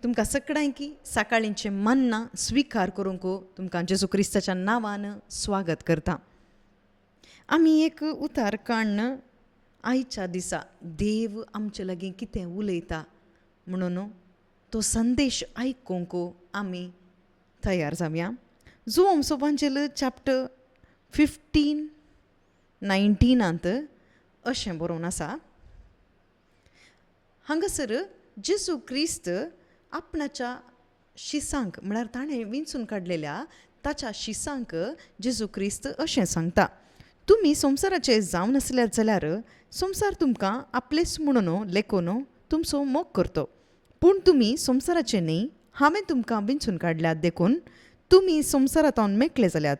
तुमकां सगळ्यांकी सकाळींचे मन्ना स्विकार करूंक तुमकां जेजू क्रिस्ताच्या नांवान स्वागत करता. आमी एक उतार काडन आयच्या दिसा देव आमचे लागीं कितें उलयता म्हणून तो संदेश आयकूंक आमी तयार जावया. जुवोमचो इवांजेल चॅप्टर 15:19 अशें बरोवन आसा. हांगासर जेजू क्रिस्त आपणाच्या शिसांक म्हळ्यार ताणें विंचून काडलेल्या ताच्या शिसांक जेजू क्रिस्त अशें सांगता, तुमी संवसाराचे जावन आसल्यात जाल्यार संवसार तुमकां आपलेच म्हणून लेखून तुमचो मोग करतो. पूण तुमी संवसाराचे न्ही, हांवें तुमकां विंचून काडल्यात देखून तुमी संवसारांतून मेकळे जाल्यात.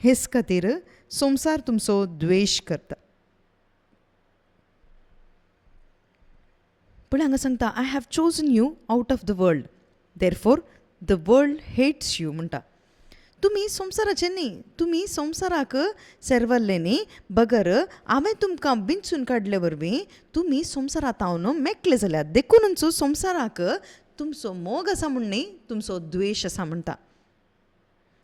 हेच खातीर संवसार तुमचो द्वेश करता. पूण हांगा सांगता, I have chosen you out of the world, therefore the world hates you म्हणटा. तुमी संवसाराचे न्ही, तुमी संवसाराक सेरवल्ले न्ही, बगर हांवें तुमकां विंचून काडले वरवीं तुमी संवसारांतून मेकळे जाल्यात. देखूनच संवसाराक तुमचो मोग आसा म्हण न्ही, तुमचो द्वेश आसा म्हणटा.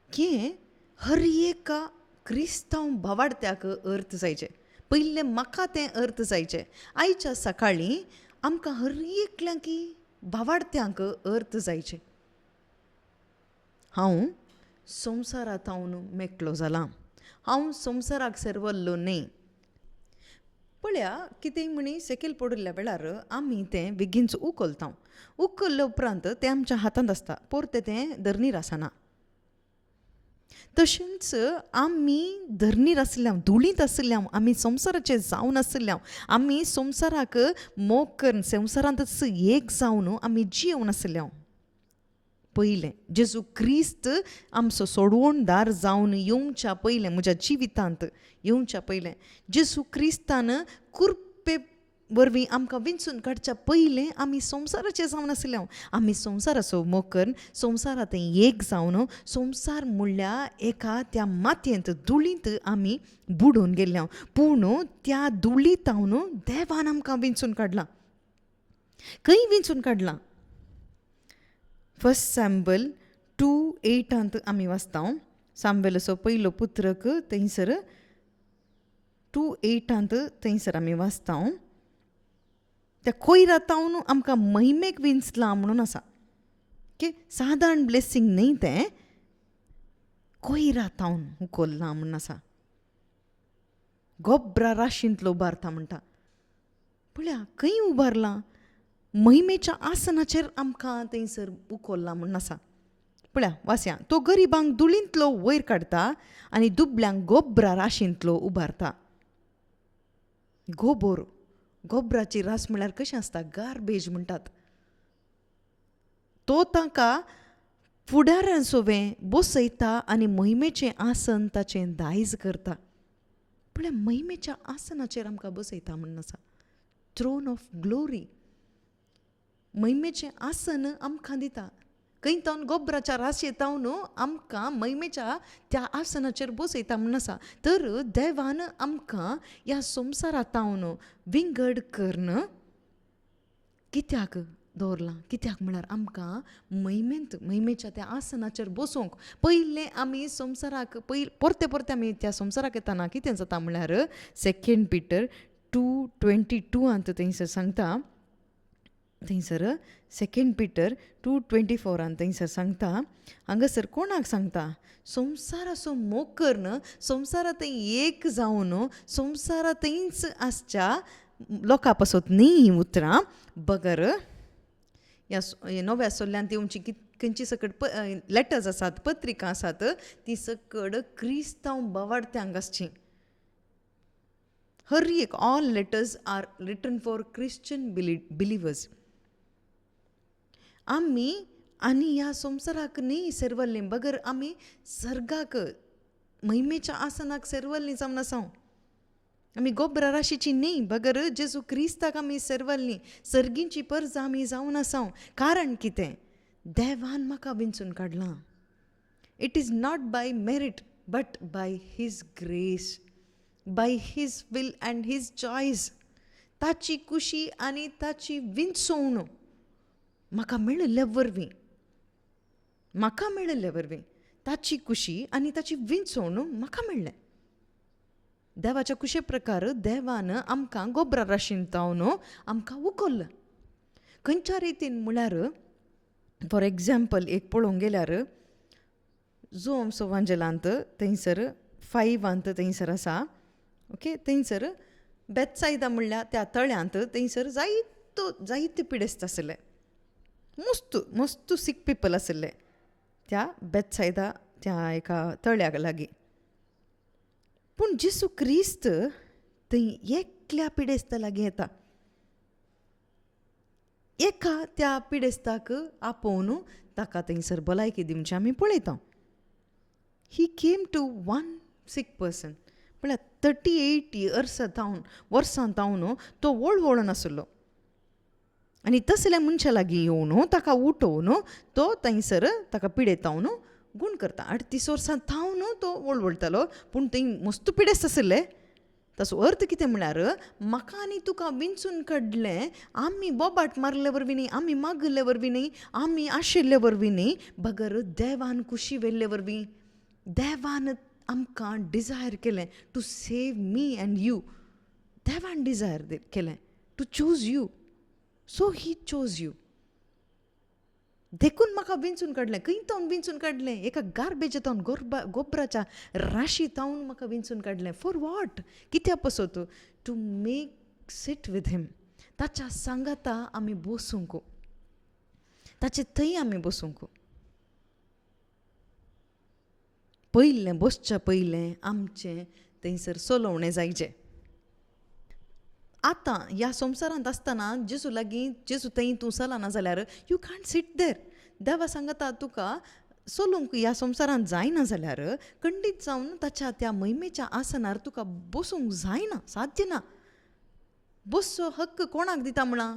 की हर एका क्रिस्तांव भावार्थ्याक अर्थ जायचे. पयले म्हाका तें अर्थ जायचे. आयच्या सकाळीं आमकां हर एकल्यांक भावार्थ्यांक अर्थ जायचे. हांव संवसारांतून मेकळो जालां, हांव संवसाराक सेरवल्लो न्ही. पळया, कितेंय म्हणी सकयल पडिल्ल्या वेळार आमी तें बेगीनच उखलता. उखल्ल्या उपरांत तें आमच्या हातांत आसता, परतें तें धरणीर आसना. तशेंच आमी धरणीर आसल्या, धुळींत आसल्या, आमी संवसाराचे जावन आसल्या, आमी संवसाराक मोग करून संवसारांतच एक जावन आमी जियेवन आसल्या. पयलें जेजू क्रिस्त आमचो सोडवणदार जावन येवच्या पयलें, म्हज्या जिवितांत येवच्या पयलें जेजू क्रिस्तान कुरपे वरवीं आमकां विंचून काडच्या पयलें आमी संवसाराचे जावन आसल्या. आमी संवसाराचो मोग करून संवसारांत एक जावन संवसार म्हणल्या एका त्या मातयेंत धुळींत आमी बुडून गेल्ल्या. पूण त्या धुळींतावन देवान आमकां विंचून काडलां. खंय विंचून काडलां? 1 सॅम्युएल 2:8 आमी वाचता. सामुएलाचो पयलो पुत्रक थंयसर 2:8 थंयसर आमी वाचता. त्या कोयरातावन आमकां महिमेक विंचलां म्हणून आसा. की सादारण ब्लेसींग न्ही, तें कोयरातावन उखल्लां म्हणून आसा. गोब्रा राशींतलो उबारता म्हणटा. पळया, खंय उबारलां? महिमेच्या आसनाचेर आमकां थंयसर उखल्लां म्हणून आसा. पळया, वाचया. तो गरिबांक धुळींतलो वयर काडटा आनी दुबल्यांक गोब्रा राशींतलो उबारता. गोब्राची रास म्हळ्यार कशें आसता? गार्बेज म्हणटात. तो तांकां फुडाऱ्यां सोबें बसयता आनी महिमेचें आसन ताचें दायज करता. पळया, महिमेच्या आसनाचेर आमकां बसयता म्हणून आसा. थ्रोन ऑफ ग्लोरी, महिमेचें आसन आमकां दिता. खंय तावन गोब्राच्या राशयेतावन आमकां महिमेच्या त्या आसनाचेर बसयता म्हणून आसा. तर देवान आमकां ह्या संवसारांतवन विंगड करून कित्याक दवरलां? कित्याक म्हळ्यार आमकां महिमेच्या त्या आसनाचेर बसूंक. पयलें आमी संवसाराक परते आमी त्या संवसाराक येताना कितें जाता म्हळ्यार 2 Peter 2:22 थंयसर सांगता. थंयसर 2 Peter 2:24 थंयसर सांगता. हांगासर कोणाक सांगता? संवसाराचो मोग करून संवसारांत एक जावन संवसारांतच आसच्या लोकां पासत न्ही ही उतरां, बगर ह्या नव्या सोल्ल्यांत येवची खंयची सकट लेटर्स आसात, पत्रिका आसात, ती सकट क्रिस्तांव भावार्थ्यांक आसची. हर एक all letters are written for Christian believers. आमी आनी ह्या संवसाराक न्ही सेरवल्लीं, बगर आमी सर्गाक महिमेच्या आसनाक सेरवल्लीं जावन आसा. आमी गोब्रा राशीची न्ही, बगर जेजू क्रिस्ताक आमी सेरवल्लीं. सर्गींची परज आमी जावन आसा. कारण कितें? देवान म्हाका विंचून काडलां. It is not by merit but by his grace, by his will and his choice. ताची कुशी आनी ताची विंचवण म्हाका मेळिल्ले वरवीं ताची खुशी आनी ताची विंचवण म्हाका मेळ्ळें. देवाच्या कुशे प्रकार देवान आमकां गोबरा राशीन तावन आमकां उखल्लें. खंयच्या रितीन म्हळ्यार फॉर एग्जाम्पल एक पळोवंक गेल्यार जोम्स वांजेलांत थंयसर 5 थंयसर आसा. ओके, थंयसर बेतसायदा म्हणल्या त्या तळ्यांत थंयसर जायते पिडेस्त आसले. मस्त सीक पीपल आसले त्या बेतसायदा त्या एका तळ्याक लागीं. पूण जेसू क्रिस्त थंय एकल्या पिडेस्ता लागीं येता. एका त्या पिडेस्ताक आपोवन ताका थंयसर भलायकी दिवचें आमी पळयता. He came to one sick person. म्हळ्यार 38 वर्सां तावन तो वळवळ नासलो. आनी तसल्या मनशा लागीं येवन ताका उठोवन तो थंयसर ताका पिडेतावन गूण करता. 38 वर्सां थावन तो वळवळटालो, पूण थंय मस्त पिडेस्त आसले. ताचो अर्थ कितें म्हळ्यार म्हाका आनी तुका विंचून काडलें आमी बोबाट मारले वरवीं न्ही, आमी मागले वरवीं न्ही, आमी आशिल्ले वरवीं न्ही, बगर देवान खुशी वेल्ले वरवीं. देवान आमकां डिझायर केलें to save me and you. देवान डिझायर केलें to choose you. So he chose you. देखून म्हाका विंचून काडलें. खंय तावन विंचून काडलें? एका गार्बेज तावन गोबराच्या राशी तावन म्हाका विंचून काडलें. For what? कित्या पसत? To make seat with him. ताच्या सांगाता आमी बसूंक, ताचे थंय आमी बसूंक. पयलें बसच्या पयलें आमचें थंयसर सोलवणें जायचें. आतां ह्या संवसारांत आसतना जेजू थंय तूं चलना जाल्यार यू कांट सीट देर. देवा सांगता तुका चलूंक ह्या संवसारांत जायना जाल्यार खंडीत जावन ताच्या त्या महिमेच्या आसनार तुका बसूंक जायना, साध्य ना. बसचो हक्क कोणाक दिता म्हणा?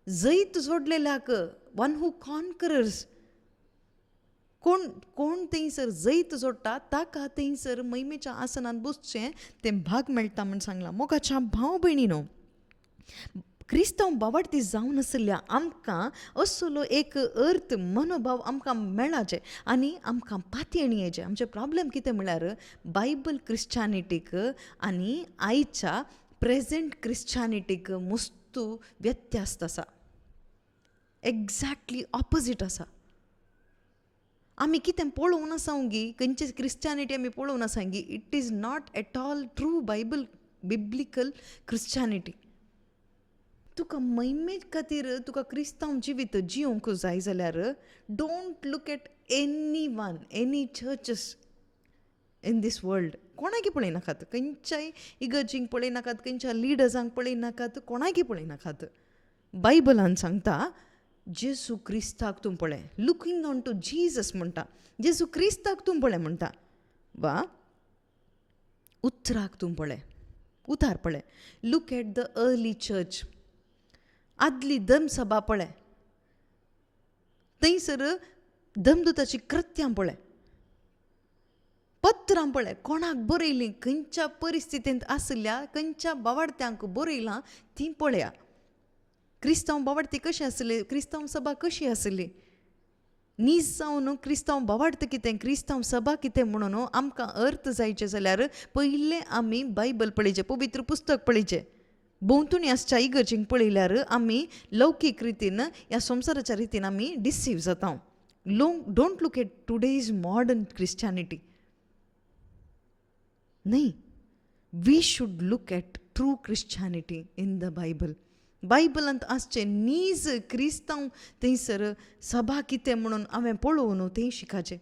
जैत जोडलेल्याक, वन हू कॉन्करर्स. कोण थंयसर जैत जोडटा ताका थंयसर महिमेच्या आसनांत बसचें तें भाग मेळटा म्हण सांगलां. मोगाच्या भाव भयणीनो, क्रिस्तांव बावार्थी जावन आसल्या आमकां असलो एक अर्थ मनोभाव आमकां मेळाचे आनी आमकां पातयेणी येवचे. आमचें प्रॉब्लेम कितें म्हळ्यार बायबल क्रिश्चानिटीक आनी आयच्या प्रेझेंट क्रिश्चानिटीक मस्त व्यत्यास आसा. एक्झॅक्टली ऑपोजीट आसा. आमी कितें पळोवन आसा गी, खंयचे क्रिश्चानिटी आमी पळोवन आसा गी, it is not at all true biblical Christianity. तुका महिमे खातीर तुका क्रिस्तांव जिवीत जियोंक जाय जाल्यार don't look at any churches in this world. कोणाकी पळयनाकात, खंयच्याय इगर्जींक पळयनाकात, खंयच्या लिडर्सांक पळयनाकात, कोणाकी पळयनाकात. बायबलान सांगता जेजू क्रिस्ताक तूं पळय. लुकींग ऑन टू जिजस म्हणटा. जेजू क्रिस्ताक तूं पळय म्हणटा. वा उतराक तूं पळय, उतार पळय. Look at the early church. आदली धर्मसभा पळय. थंयसर धर्मदुताची कृत्यां पळय, पत्रां पळय. कोणाक बरयलीं, खंयच्या परिस्थितींत आसल्या, खंयच्या बावार्थ्यांक बरयलां तीं पळया. क्रिस्तांव बावार्थी कशें आसले, क्रिस्तांव सभा कशी आसली. नीज जावन क्रिस्तांव बावार्थ कितें, क्रिस्तांव सभा कितें म्हणून आमकां अर्थ जायचे जाल्यार पयलें आमी बायबल पळयचें, पवित्र पुस्तक पळयचें. भोंवतणी आसच्या इगर्जींक पळयल्यार आमी लौकीक रितीन ह्या संवसाराच्या रितीन आमी डिसीव जाता. Don't look at today's modern Christianity. न्ही, we should look at true Christianity in the Bible. बायबलांत आसचें नीज क्रिस्तांव थंयसर सभा कितें म्हणून हांवें पळोवन थंय शिकाचें.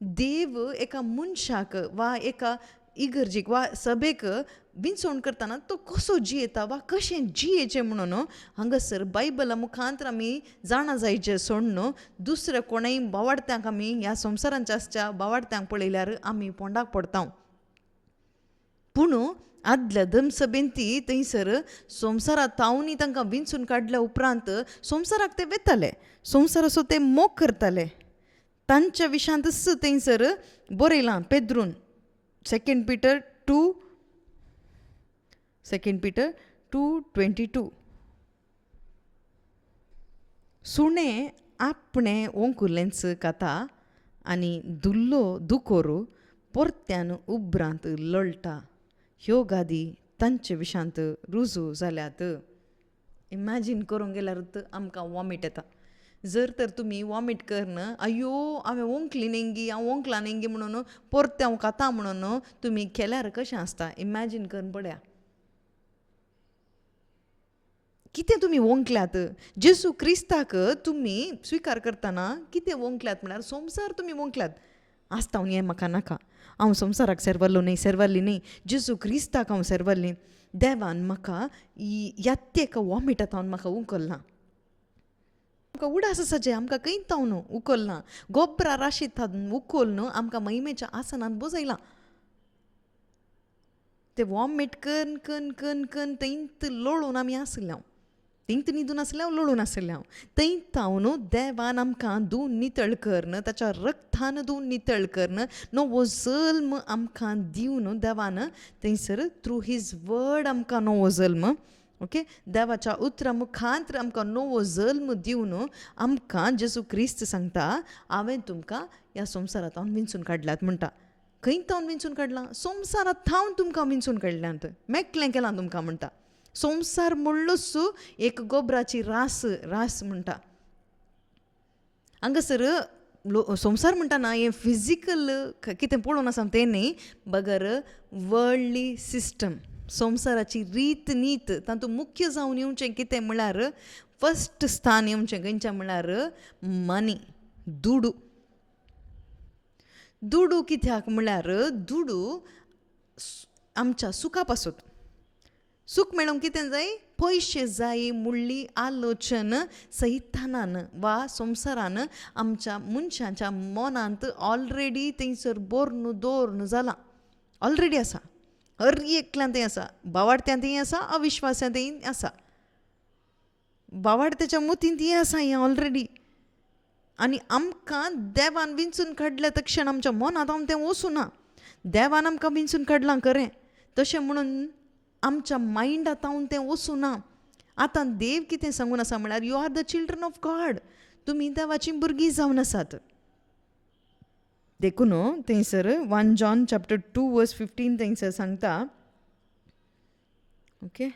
देव एका मनशाक वा एका इगर्जीक वा सभेक विंचवण करतना तो कसो जियेता वा कशें जियेचें म्हणून हांगासर बायबला मुखांतर आमी जाणा जायचें सोडून दुसऱ्या कोणाय बावार्थ्यांक आमी ह्या संवसारांच्या आसच्या बावार्थ्यांक पळयल्यार आमी पोंडाक पडटा. पूण आदल्या धर्मसभेन ती थंयसर संवसारांत तावनी तांकां विंचून काडल्या उपरांत संवसाराक ते वेताले, संवसाराचो ते मोग करताले. तांच्या विशांत थंयसर बरयलां पेद्रून 2 Peter 2:22. सुणें आपणें ओंकुलेंच काता आनी दुल्लो दुकोरू परत्यान उब्रांत लळटा ह्यो गादी तांचे विशांत रुजू जाल्यात. इमॅजीन करूंक गेल्यार आमकां वॉमीट येता. जर तर तुमी वॉमीट करना अयो हांवें ओंकली नेंगी हांव ओंकला नेंगी म्हणून परते हांव काता म्हणून तुमी केल्यार कशें आसता. इमॅजीन करून पळया कितें तुमी ओंकल्यात. जेसू क्रिस्ताक तुमी स्विकार करतना कितें ओंकल्यात म्हळ्यार संवसार तुमी ओंकल्यात. आसता हें म्हाका नाका, हांव संवसाराक सेरवल्लो न्ही, सेरवल्ली न्ही, जेसू क्रिस्ताक हांव सेरवल्ली. देवान म्हाका यात्तेक वॉमीट येता म्हाका उखलना. आमकां उडास आसा जें आमकां कळीत तावन उखलना. गोबरां राशीत उखोल न्हू आमकां महिमेच्या आसनांत बसयलां. ते वॉमीट कन कन कन कन थंयत लोळून आमी आसले हांव. थंयत न्हिदून आसले हांव, लोळून आसले हांव. थंयत हांव देवान आमकां धुवन नितळ करन, ताच्या रक्तान धुवन नितळ करन, नवो जल्म आमकां दिवन देवान थंयसर थ्रू हीज वर्ड आमकां नवो जल्म ओके देवाच्या उतरा मुखांत आमकां नवो जल्म दिवन आमकां जेसू क्रिस्त सांगता हांवें तुमकां ह्या संवसारांत विंचून काडल्यात म्हणटा. खंय थावन विंचून काडलां? संवसारांत थावन तुमकां विंचून काडल्यात, मेकळें केलां तुमकां म्हणटा. संवसार म्हणलोच एक गोबराची रास म्हणटा. हांगासर संवसार म्हणटाना हें फिजिकल कितें पळोवन आसा तें न्ही, बगर वर्ल्डली सिस्टम, संवसाराची रीत नीत तातूंत मुख्य जावन येवचें कितें म्हळ्यार फस्ट स्थान येवचें खंयचें म्हळ्यार मनी, दुडू. दुडू कित्याक म्हळ्यार दुडू आमच्या सुखा पासून. सूख मेळोवंक कितें जाय? पयशे जाय म्हणली आलोचन सैतानान वा संवसारान आमच्या मनशाच्या मनांत ऑलरेडी थंयसर बरोवन दवरून जालां. ऑलरेडी आसा, हर एकल्यांतय आसा, बावार्थ्यांतय आसा, अविश्वासांतय आसा. बावार्थ्याच्या मतींत हें आसा हें ऑलरेडी. आनी आमकां देवान विंचून काडल्या तक्षण आमच्या मनांत हांव तें वचूना. देवान आमकां विंचून काडलां खरें, तशें म्हणून आमच्या मायंडांत हांव तें वचूना. आतां देव कितें सांगून आसा म्हळ्यार you are the children of God, तुमी देवाचीं भुरगीं जावन आसात. देखून थंयसर 1 John chapter 2 verse 15 थंयसर सांगता ओके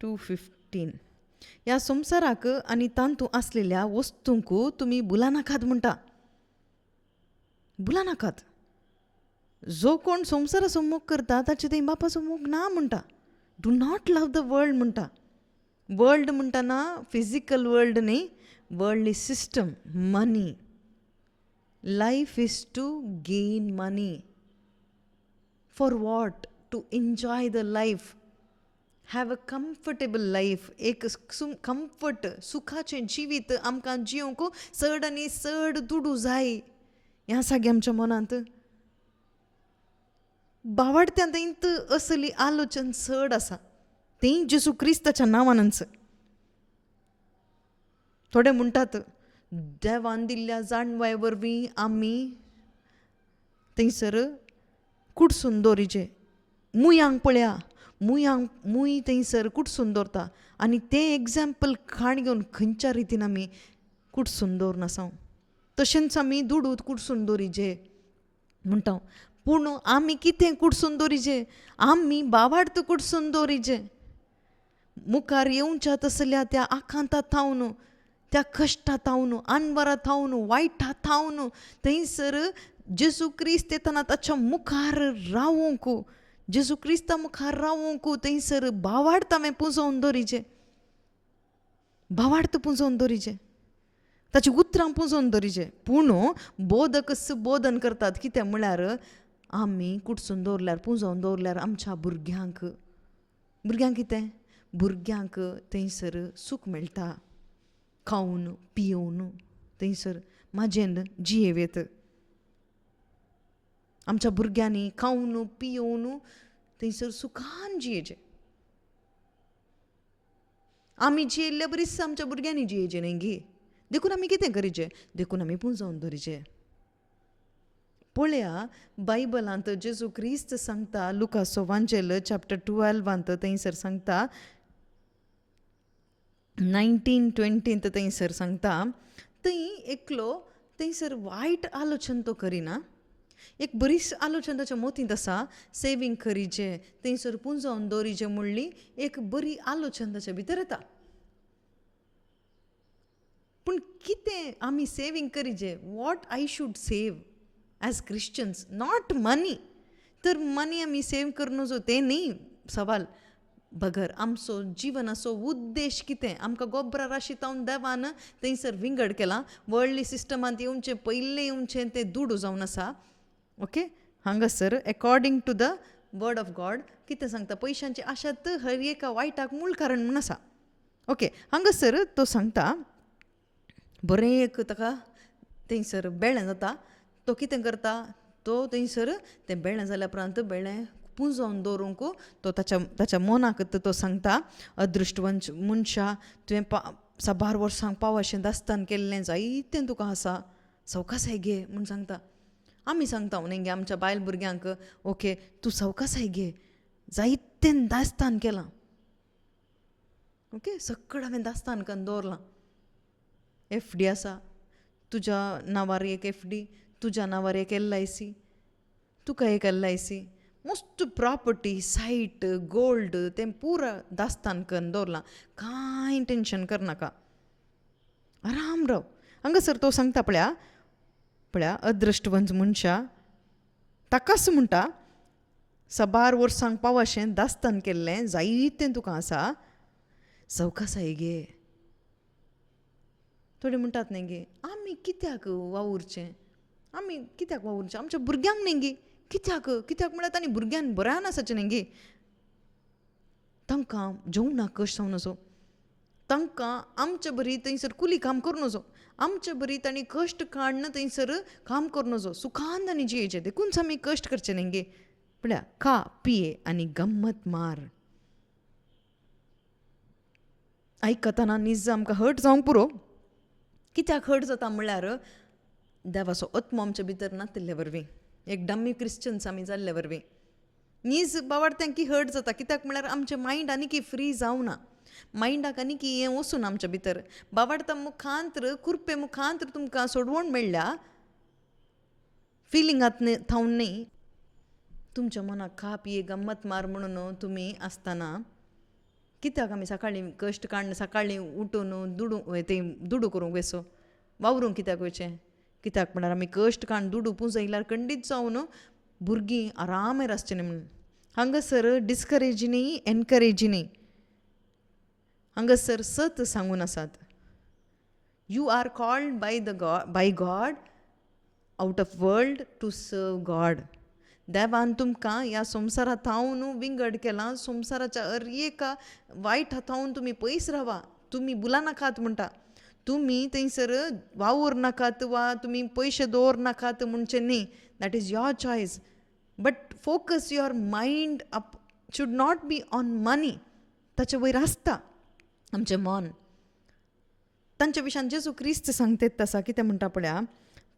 2:15 ह्या संवसाराक आनी तांतू आसलेल्या वस्तूंक तुमी भुला नाकात म्हणटा. भुला नाकात. जो कोण संवसाराचो मोग करता ताचे थंय बापाचो मोग ना म्हणटा. Do not love the world म्हणटा. वर्ल्ड म्हणटाना फिजिकल वर्ल्ड न्ही, worldly system, money. Life is to gain money. For what? To enjoy the life, have a comfortable life. एक कम्फर्ट सुखाचें जिवीत आमकां जिवंक चड आनी चड दुडू जाय. हें आसा गे आमच्या मनांत. बावार्थ्यांत इंत असली आलोचन चड आसा, तें जेसू क्रिस्ताच्या नांवानच. थोडे म्हणटात देवान दिल्ल्या जाणवाय वरवीं आमी थंयसर कुडसून दवरिचें. मुयांक पळया, मूय थंयसर कुडसून दवरता आनी तें एग्जाम्पल खाण घेवन खंयच्या रितीन आमी कुडसून दवरून आसा. तशेंच आमी दुडू कुडसून दवरिचें म्हणटा. पूण आमी कितें कुडसून दवरिचें? आमी बावार्थ कुडसून दवरिचें. मुखार येवच्या तसल्या त्या आकांतांत थावन, त्या कश्टांत थावन, आनवरांत थावन, वायटांत थावन थंयसर जेसू क्रिस्त येताना ताच्या मुखार रावूंक, जेसू क्रिस्ता मुखार रावूंक थंयसर भावार्थ हांवें पुंजोवन दवरिचें. भावार्थ पुंजोवन दवरिचें, ताची उतरां पुंजोवन दवरिचें. पूण बोधक बोधन करतात कितें म्हळ्यार आमी कुडसून दवरल्यार, पुंजोवन दवरल्यार आमच्या भुरग्यांक कितें? भुरग्यांक थंयसर सूख मेळटा. खावन पियोवन थंयसर म्हाजेन जियेवेत. आमच्या भुरग्यांनी खावन पियोवन थंयसर सुखान जियेचें. आमी जियेल्ले बरीच आमच्या भुरग्यांनी जियेचें न्ही गे. देखून आमी कितें करीचें? देखून आमी पुंजोवन दवरिचें. पळया बायबलांत जेसू क्रिस्त सांगता लुकाचो वांचेल चॅप्टर 12 थंयसर सांगता 1920 थंयसर सांगता थंय एकलो थंयसर वायट आलोचन तो करिना एक बरीच आलोचन ताच्या मोतींत आसा सेवींग करीचें थंयसर पुंजोवन दवरिचें म्हणली एक बरी आलोचन ताच्या भितर येता पूण कितें आमी सेवींग करीचें what I should save as Christians not money तर मनी आमी सेव करनो जो तें न्ही सवाल बगर आमचो जिवनाचो उद्देश कितें आमकां गोबरा राशी तावन देवान थंयसर विंगड केलां वर्ल्डली सिस्टमांत येवचें पयलें येवचें तें दुडू जावन आसा ओके हांगासर according to the word of God कितें सांगता पयशांची आशात हर एका वायटाक मूळ कारण म्हूण आसा ओके हांगासर तो सांगता बरें एक ताका थंयसर बेळ्ळें जाता तो कितें करता तो थंयसर तें बेळ्ळें जाल्या उपरांत बेळ्ळें पुंजोवन दवरूंक तो ताच्या मनाक तो सांगता अदृश्टवंत मनशा तुवें साबार वर्सांक पावशें दास्तान केल्लें जायतें तुका आसा सवकासाय घे म्हूण सांगता आमी सांगता न्ही आमच्या बायल भुरग्यांक ओके तूं सवकासाय घे जायतें दास्तान केलां ओके सगळें हांवें दास्तान करून दवरलां FD आसा तुज्या नांवार एक FD तुज्या नांवार एक LIC तुका एक LIC मस्त प्रॉपर्टी सायट गोल्ड तें पुरा दास्तान करून दवरलां कांय टेंशन करनाका आराम राव हांगासर तो सांगता पळया अदृश्टवंत मनशा ताकाच म्हणटा साबार वर्सांक पावशें दास्तान केल्लें जायतें तुका आसा सवकासाय घे थोडे म्हणटात न्ही गे आमी कित्याक वावुरचें आमच्या भुरग्यांक न्ही गे कित्याक म्हळ्यार तांणी भुरग्यांक बऱ्यान आसाचें न्ही गे तांकां जेवणाक कश्ट जावन नजो तांकां आमचे बरी थंयसर कुली काम करूं नजो आमचे बरी तांणी कश्ट काडन थंयसर काम करूं नजो सुखान तांणी जियेचें देखूनच आमी कश्ट करचे न्ही गे पळया खा पिये आनी गम्मत मार आयकतना नीज आमकां हर्ट जावंक पुरो कित्याक हर्ट जाता म्हणल्यार देवाचो आत्मो आमच्या भितर नातिल्ले वरवीं एक डम्मी क्रिश्चन्स आमी जाल्ले वरवीं नीज बावार्थ्यांक हर्ट जाता कित्याक म्हळ्यार आमचें मायंड आनी की फ्री जावना मायंडाक आनी की हें वचून आमच्या भितर बावार्था मुखांत्र कुरपे मुखांत्र तुमकां सोडवण मेळ्ळ्या फिलिंगांत थावन न्ही तुमच्या मनाक खा पिये गम्मत मार म्हणून तुमी आसतना कित्याक आमी सकाळीं कश्ट काडन सकाळीं उठून दुडू करूंक वयसो वावरूंक कित्याक वयचें कित्याक म्हळ्यार आमी कश्ट काडून दुडू पुंजयल्यार खंडीत जावन भुरगीं आरामेर आसचें न्ही म्हणून हांगासर डिस्करेज न्ही एनकरेज न्ही हांगासर सत सांगून आसात you are called by God out of world to serve God देवान तुमकां ह्या संवसारांत थावन विंगड केलां संवसाराच्या हर एका वायट हातावन तुमी पयस रावा तुमी बुला नाकात म्हणटा तुमी थंयसर वावूर नाकात वा तुमी पयशे दवर नाकात म्हणचें न्ही that is your choice but focus your mind up should not be on money ताचे वयर आसता आमचें मन तांच्या विशयान जेजू क्रिस्त सांगतेत तसा कितें म्हणटा पळया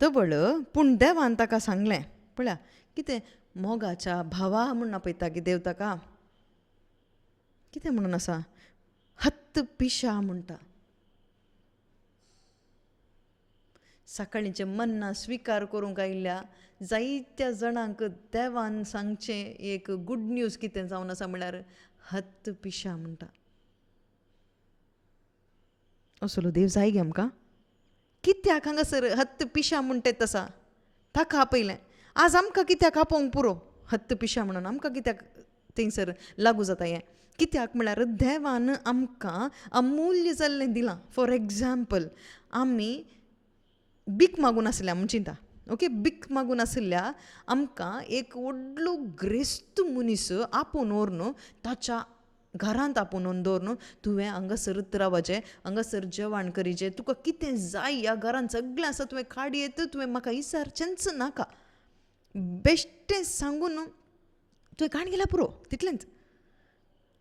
तवळ पूण देवान ताका सांगलें पळया कितें मोगाच्या भावा म्हणून आपयता की देव ताका कितें म्हणून आसा हत्त पिशा म्हणटा सकाळींचे मन्ना स्विकार करूंक आयिल्ल्या जायत्या जाणांक देवान सांगचें एक गूड न्यूज कितें जावन आसा म्हळ्यार हत्त पिशा म्हणटा असलो देव जाय गे आमकां कित्याक हांगासर हत्त पिशा म्हणटा तसा ताका आपयलें आज आमकां कित्याक आपोवंक पुरो हत्त पिशा म्हणून आमकां कित्याक थंयसर लागू जाता हें कित्याक म्हळ्यार देवान आमकां अमुल्य जाल्लें दिलां फॉर एग्जाम्पल आमी बीक मागून आसल्या म्हण चिंता ओके बीक मागून आसल्या आमकां एक व्हडलो ग्रेस्त मनीस आपोवन व्हरून ताच्या घरांत आपोवन दवरून तुवें हांगासर रावचें हांगासर जेवण करीचें तुका कितें जाय ह्या घरांत सगळें आसा तुवें काडयेत तुवें म्हाका विचारचेंच नाका बेश्टें सांगून तुवें काण गेल्यार पुरो तितलेंच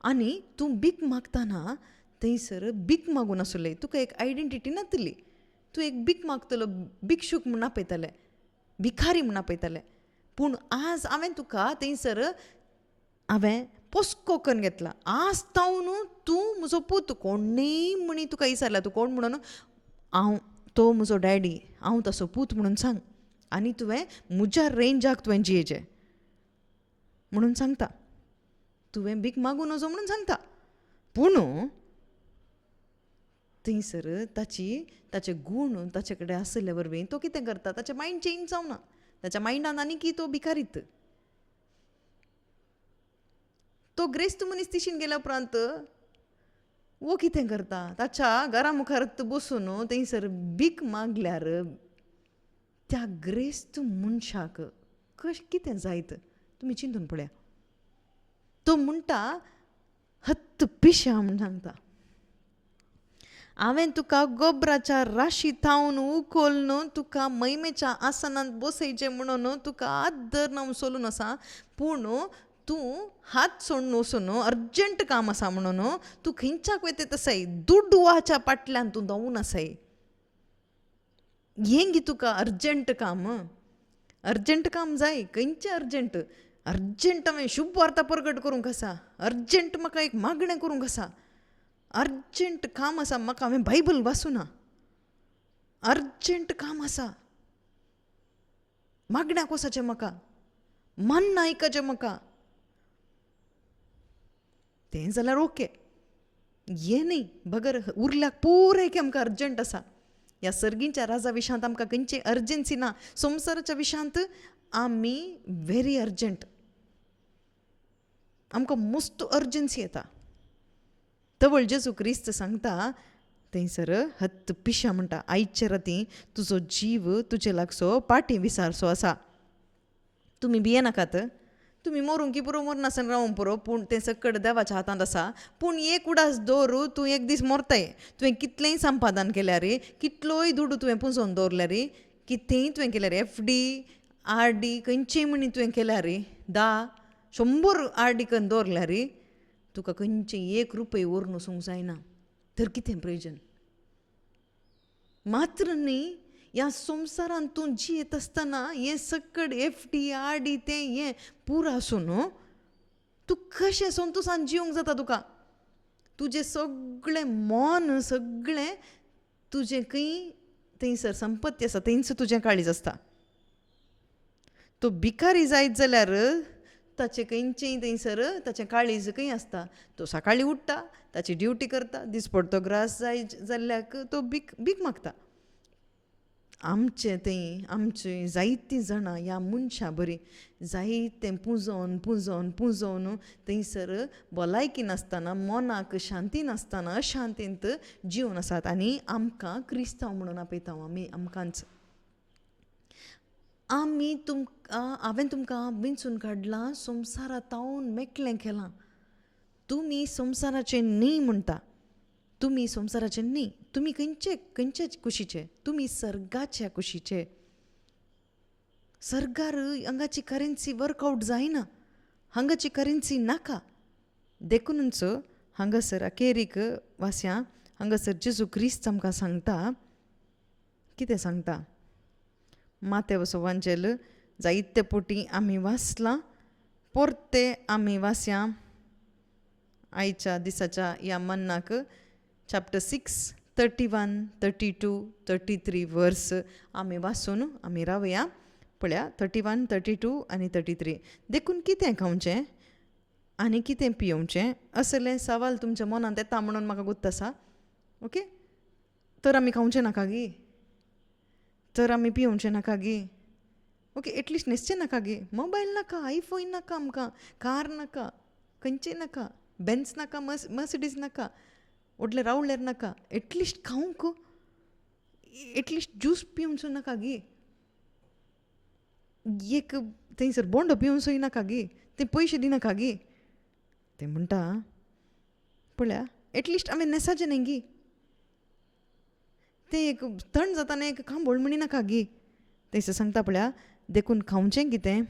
आनी तूं बीक मागतना थंयसर बीक मागून आसलें तुका एक आयडेंटिटी नातली तूं एक बीक मागतलो भिक्षूक म्हूण आपयताले भिखारी म्हूण आपयताले पूण आज हांवें तुका थंयसर हांवें पोस्को करून घेतला. आज ताव न्हू तूं म्हजो पूत, कोणूय म्हणी तुका विचारला तूं कोण म्हणून, हांव तो म्हजो डॅडी, हांव तसो पूत म्हणून सांग, आनी तुवें म्हज्या रेंजाक तुवें जियेचें म्हणून सांगता, तुवें भीक मागूं नजो म्हणून सांगता. पूण थंयसर ताचे गूण ताचे कडेन आसले वरवीं तो कितें करता, ताचें मायंड चेंज जावना, ताच्या मायंडान आनी की तो भिकारीत. तो ग्रेस्त मनीस तिशीन गेल्या उपरांत वो कितें करता, ताच्या घरा मुखार बसून थंयसर भीक मागल्यार त्या ग्रेस्त मनशाक कितें जायत तुमी चिंतून पळया. तो म्हणटा हत्त पिश्या म्हूण सांगता, हांवें तुका गोबराच्या राशी थावन उखोलन तुका मैमेच्या आसनांत बसयचें म्हणून तुका आदर हांव सोलून आसा, पूण तूं हात सोडून वचून अर्जंट काम आसा म्हणून तूं खंयच्याक वयता आसाय, दुडवाच्या पाटल्यान तूं धांवून आसाय. हें गी तुका अर्जंट काम जाय, खंयचें अर्जंट? अर्जंट हांवें शुभ वार्ता प्रगट करूंक आसा, अर्जंट म्हाका एक मागणें करूंक आसा, अर्जंट काम आसा, म्हाका हांवें बायबल वाचूना, अर्जंट काम आसा, मागण्याक वचचें म्हाका, मन आयकचें म्हाका. तें जाल्यार ओके, हें न्ही, बगर उरल्याक पुराय आमकां अर्जंट आसा. ह्या सर्गींच्या राजा विशांत आमकां खंयची अर्जन्सी ना, संवसाराच्या विशांत आमी व्हेरी अर्जंट, आमकां मस्त अर्जन्सी येता. तवळ जेजू क्रिस्त सांगता थंयसर हत्त पिश्या म्हणटा, आयचे राती तुजो जीव तुजे लागसो पाटी विसारसो आसा. तुमी भियेनाकात, तुमी मरूंक की पुरो मरनासन रावूंक पुरो, पूण तें सकट देवाच्या हातांत आसा. पूण एक उडास दवर, तूं एक दीस मरताय. तुवें कितलेंय संपादन केल्यार, कितलोय दुडू तुवें पुंजोवन दवरल्यार, कितेंय तुवें केल्यार, FD RD खंयचेय म्हणी तुवें केल्यार, 10-100 RD करून दवरल्यार तुका खंयचें 1 रुपय व्हरून वचूंक जायना. तर कितें प्रयोजन? मात्र न्ही, ह्या संवसारांत तूं जियेत आसतना हें सकट FD RD तें हें पुरो आसून तूं कशें संतोशान जिवंक जाता? तुका तुजें सगळें मन, सगळें तुजें खंय थंयसर संपत्ती आसा थंयच तुजें काळीज आसता. तो भिकारी जायत जाल्यार ताचें खंयचेंय थंयसर ताचें काळीज खंय आसता. तो सकाळीं उठ्ठा, ताची ड्युटी करता, दिसपडतो ग्रास जाय जाल्ल्याक तो भीक मागता. आमचे जायतीं जाणां ह्या मनशां बरीं जायतें पुंजोवन थंयसर भलायकी नासतना, मनाक शांती नासतना अशांतींत जिवन आसात. आनी आमकां क्रिस्तांव म्हणून आपयता आमकांच. हांवें तुमकां विंचून काडलां, संवसारांतावन मेकळें केलां. तुमी संवसाराचे न्ही म्हणटा, तुमी संवसाराचे न्ही, तुमी खंयचे कुशीचे? तुमी सर्गाच्या कुशीचे. सर्गार हांगाची करन्सी वर्कआवट जायना, हांगाची करन्सी नाका. देखूनच हांगासर अखेरीक वास्या हांगासर जेजू क्रिस्त आमकां सांगता, कितें सांगता? मातेव सुवांचेल जायते पोटी आमी वाचलां, परते आमी वाचया आयच्या दिसाच्या ह्या मन्नाक. चॅप्टर 6 31, 32, 33 वर्स आमी वाचून आमी रावया. पळया 31, 32 आनी 33. देखून कितें खावचें आनी कितें पियोवचें असलें सवाल तुमच्या मनांत येता म्हणून म्हाका गुर्त आसा. ओके, तर आमी खावचें नाका गे, तर आमी पियोवचें नाका गे. ओके, एटलिस्ट न्हेसचें नाका गे, मोबायल नाका, आयफोन नाका, आमकां कार नाका, खंयचें नाका, बेन्स नाका, मर्सिडीज नाका, ओडले रावल्यार नाका. एटलिस्ट खावंक, एटलिस्ट ज्यूस पिवंक नाका गे, एक थंयसर बोंडो पिवंक नाका गे, ते पयशे दिनाका गे. ते म्हणटा पळया, एटलिस्ट आमी न्हेसाचें न्ही गे, तें एक थंड जाताना एक खांबोळ म्हणी नाका गे. थंयसर सांगता पळया, देखून खावचें कितें,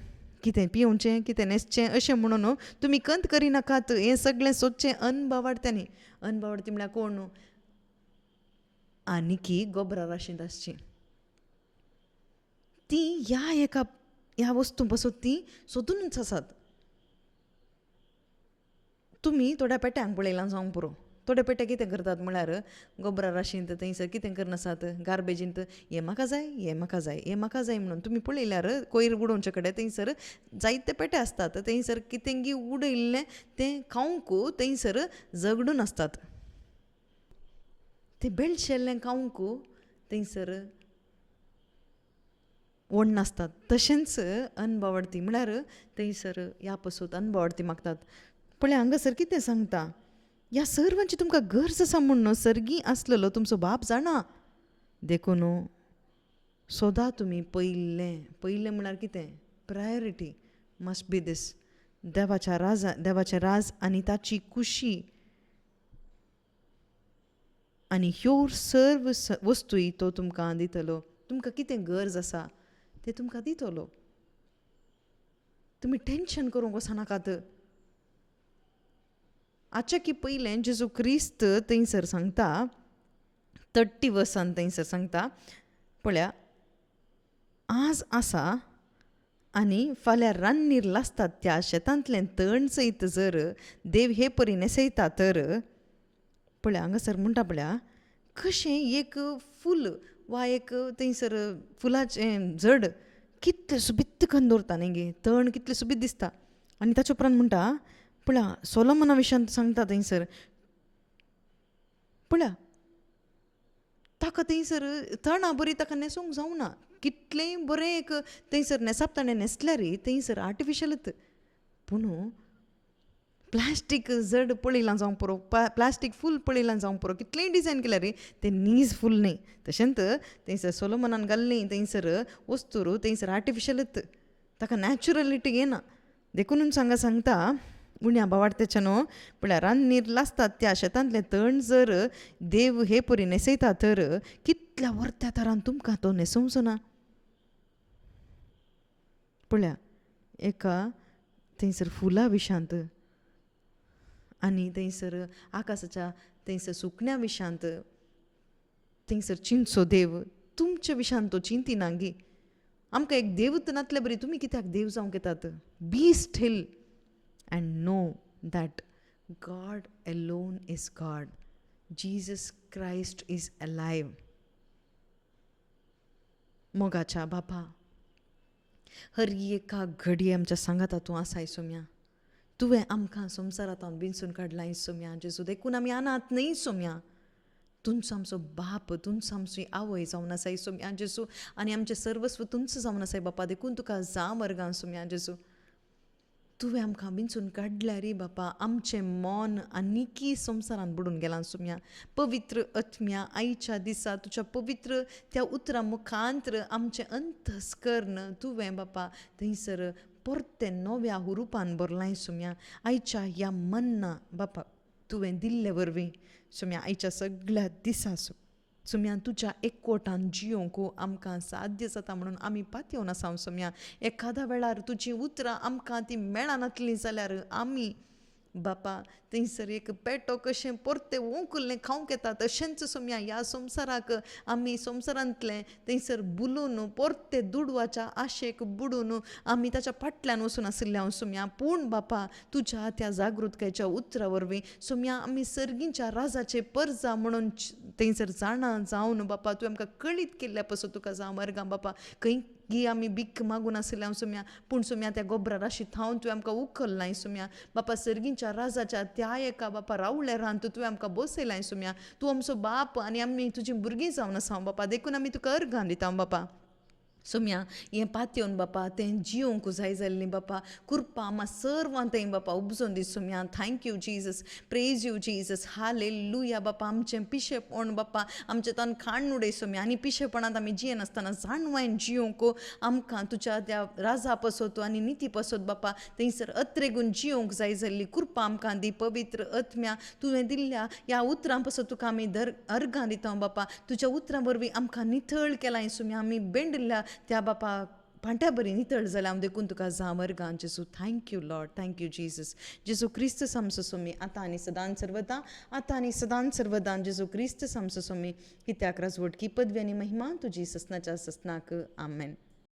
कितें पियोवचें, कितें न्हेसचें अशें म्हणून तुमी कंत करिनाकात. हें सगळें सोदचें अनबावाडत्यांनी. अनबावाडती म्हळ्यार कोण? आनीकी गोबरा राशींत आसची. ती ह्या वस्तू पासून ती सोदूनच आसात. तुमी थोड्या पेट्यांक पळयलां जावंक पुरो. थोडे पेटे कितें करतात म्हळ्यार गोबरा राशींत थंयसर कितें करनासात गार्बेजींत हें म्हाका जाय हें म्हाका जाय हें म्हाका जाय म्हणून तुमी पळयल्यार कोयर उडोवचे कडेन थंयसर जायते पेटे आसतात. थंयसर कितेंगी उडयल्लें तें खावंक थंयसर झगडून आसतात. तें बेळशेल्लें खावंक थंयसर व्हड नासतात. तशेंच अनबावडती म्हळ्यार थंयसर ह्या पसून अनबावडती मागतात. पळय हांगासर कितें सांगता, ह्या सर्वांची तुमकां गरज आसा म्हणून सर्गी आसलेलो तुमचो बाप जाणा. देखून सदां तुमी पयलें म्हळ्यार कितें प्रायोरिटी मस्ट बी दीस देवाचें राज आनी ताची खुशी आनी ह्यो सर्व वस्तूय तो तुमकां दितलो. तुमकां कितें गरज आसा तें तुमकां दितलो. तुमी टेन्शन करूंक वचनाकात. आजच्या की पयलें जेजू क्रिस्त थंयसर सांगता 30 वर्सान थंयसर सांगता पळया, आज आसा आनी फाल्यां राननीर लासतात त्या शेतांतलें तण सयत जर देव हे परी नेसयता तर पळया हांगासर म्हणटा पळया कशें एक फूल वा एक थंयसर फुलाचें झाड कितलें सुबित करून दवरता न्ही गे, तण कितलें सुबीत दिसता. आनी ताचे उपरांत म्हणटा पळया सोलोमोना विशयांत सांगता थंयसर पळया ताका थंयसर तणा बरी ताका न्हेसूंक जावना. कितलेंय बरें एक थंयसर न्हेसाप ताणें न्हेसल्यार थंयसर आर्टिफिशलच. पूण प्लास्टीक जड पळयलां जावं पुरो, प्लास्टीक फूल पळयलां जावं पुरो, कितलेंय डिजायन केल्यार तें नीज फूल न्ही. तशेंच थंयसर सोलोमोनान घाल्लीं थंयसर वस्तूर थंयसर आर्टिफिशलच, ताका नॅचुरलिटी येना. देखून सांगता उण्या भावार्थ्याच्यान म्हळ्यार राननीर लासतात त्या शेतांतलें तण जर देव हे परी न्हेसयता तर कितल्या वर्त्या तरान तुमकां तो न्हेसोवचो ना. पळया एका थंयसर फुला विशांत आनी थंयसर आकाशाच्या थंयसर सुकण्या विशांत थंयसर चिंतचो देव तुमच्या विशांत तो चिंतिना गे. आमकां एक देवूच नासले बरी तुमी कित्याक देव जावंक येतात. Be still and know that God alone is God. Jesus Christ is alive. मोगाच्या बापा, हर एका घडये आमच्या सांगाता तूं आसाय सोम्या. तुवें आमकां संवसारांत बिनसून काडलां सोम्या जेजू. देखून आमी अनाथ न्ही सोम्या. तुमचो आमचो बाप, तुमचो आमची आवय जावन आसाय सोम्या जेजू. आनी आमचें सर्वस्व तुमचो जावन आसाय बापा. देखून तुका जा वर्गां सोम्या जेजू. तुवें आमकां बिनसून काडल्या रे बापा. आमचें मन आनिकी संवसारांत बुडून गेलां सोम्या. पवित्र आत्म्या आयच्या दिसा तुज्या पवित्र त्या उतरां मुखांत्र आमचें अंतस्कर्ण तुवें बापा थंयसर परतें नव्या हुरुपान भरलां सोम्या. आयच्या ह्या मन्ना बापा तुवें दिल्ले वरवीं सोम्या आयच्या सगळ्या दिसा सोम्या तुज्या एकवटान जियोंक आमकां साध्य जाता म्हणून आमी पातयेवन आसा सोम्या. एखाद्या वेळार तुजीं उतरां आमकां ती मेळनातलीं जाल्यार आमी बापा थंयसर एक पेटो कशें परतें वोंकुल्लें खावंक येता तशेंच सोम्या ह्या संवसाराक आमी संवसारांतलें थंयसर बुलून परतें दुडवाच्या आशेक बुडून आमी ताच्या फाटल्यान वचून आशिल्ले हांव सोम्या. पूण बापा तुज्या त्या जागृतकायेच्या उतरा वरवीं सोम्या आमी सर्गींच्या राजाचे परजा म्हणून थंयसर जाणा जावन बापा तुवें आमकां कळीत केल्ल्या पासून तुका जावं वर्गां बापा. खंय आमी भीक मागून आशिल्ले हांव सोम्या. पूण सोम्या त्या गोबरा राशींत हांव तुवें आमकां उखल्लां सोम्या बापा. सर्गींच्या राजाच्या त्या एका बापा रावळे रांत तुवें आमकां बसयलां सोम्या. तूं आमचो बाप आनी आमी तुजीं भुरगीं जावन आसा बापा. देखून आमी तुका अर्गां दिता बापा सोम्या. हें पातयेवन बापा तें जियोंक जाय जाल्लीं बापा. कृपा आमा सर्वांतय बापा उपजोन दी सोम्या. Thank you Jesus, praise you Jesus, hallelujah बापा. आमचें पिशेपण बापा आमचें तन खाण उडय सोम्या. आनी पिशेपणांत आमी जियेनासतना जाणवायन जियोंक आमकां तुज्या त्या राजा पासत आनी निती पासत बापा थंयसर अत्रेगून जियोंक जाय जाल्ली कृपा आमकां दी. पवित्र आत्म्या तुवें दिल्ल्या ह्या उतरां पासत तुका आमी अर्गां दिता बापा. तुज्या उतरां वरवीं आमकां नितळ केलां सोम्या. आमी बेंडिल्ल्या त्या बापा पांट्या बरी नितळ जाल्या हांव देखून तुका जा वर्गां जेजू. Thank you Lord, thank you Jesus. जेजू क्रिस्त आमचो सोमी आतां आनी सदांच सर्वदा, आतां आनी सदांच सर्वदा जेजू क्रिस्त आमचो सोमी. कित्याक राजवट की पदवी आनी महिमा तुजी ससनाच्या ससनाक आमेन.